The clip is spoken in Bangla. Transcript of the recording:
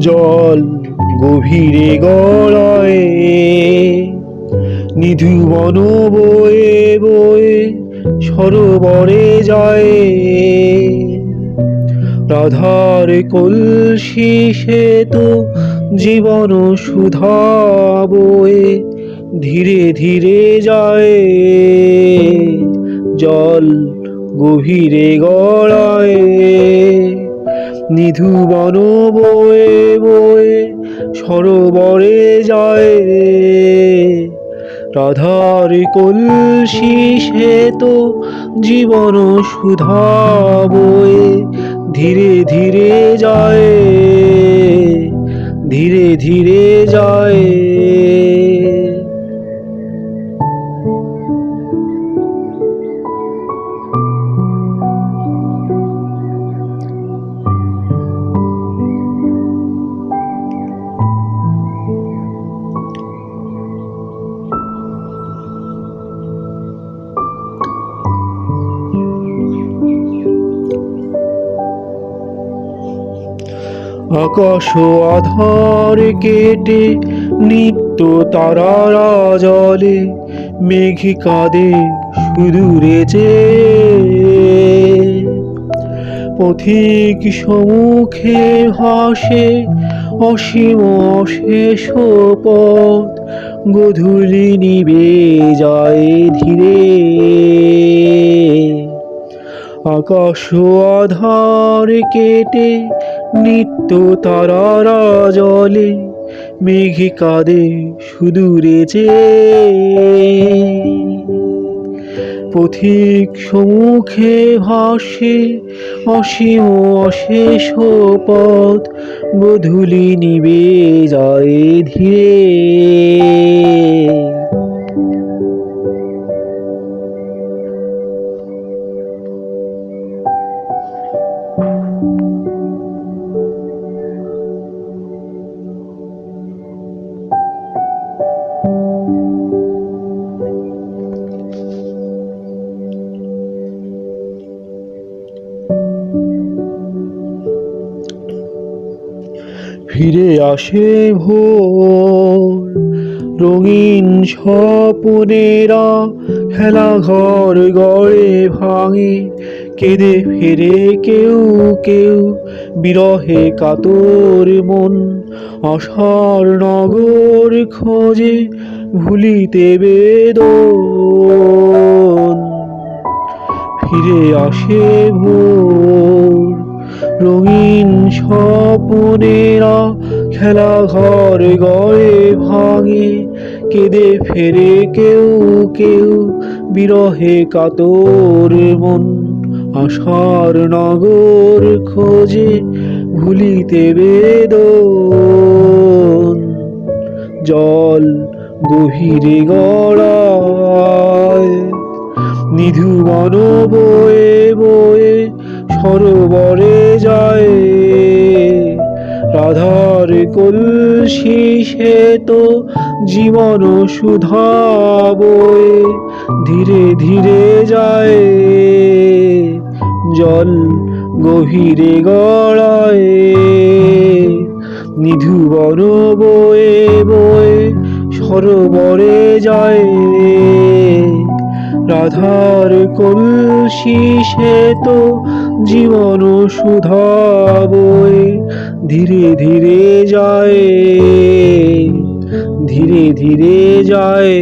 জল গভীরে গড়ায়, নিধু বন বয়ে বয়ে সরোবরে যায়। রাধার কলসি সে তো জীবন সুধা বয়ে ধীরে ধীরে যায়। জল গভীরে গড়ায়, নিধু বন বয়ে বয়ে সরোবরে যায়। রাধার কলসি সে তো জীবন সুধা বয়ে ধীরে ধীরে যায়, ধীরে ধীরে যায়। আকাশ আধার কেটে নিত্য তারারা জলে, মেঘ কাঁদে সুদূরে চেয়ে। পথিক সম্মুখে ভাসে অসীম অশেষ পথ, গোধূলি নিবে যায় ধীরে। আকাশ আধার কেটে নিত্য তারারা জলে, মেঘ কাঁদে সুদূরে চেয়ে। পথিক সম্মুখে ভাসে অসীম অশেষ পথ, গোধূলি নিবে যায় ধীরে। ফিরে আসে ভোর, রঙিন স্বপ্নেরা খেলা ঘর গড়ে ভাঙে। কেঁদে ফেরে কেউ কেউ বিরহে কাতর মন, আশার নগর খোঁজে ভুলিতে বেদন। ফিরে আসে ভোর, রঙিন স্বপ্নেরা খেলা ঘর গড়ে ভাঙে। কেঁদে ফেরে কেউ কেউ বিরহে কাতর মন, আশার নগর খোঁজে ভুলিতে বেদন। জল গভীরে গড়ায়, নিধু বন বয়ে বয়ে সরোবরে যায়। রাধার কলসি সে তো জীবন সুধা বয়ে ধীরে ধীরে যায়। জল গভীরে গড়ায়, নিধু বন বয়ে বয়ে সরোবরে যায়। রাধার কলসি সে তো জীবন সুধা বয়ে ধীরে ধীরে যায়, ধীরে ধীরে যায়।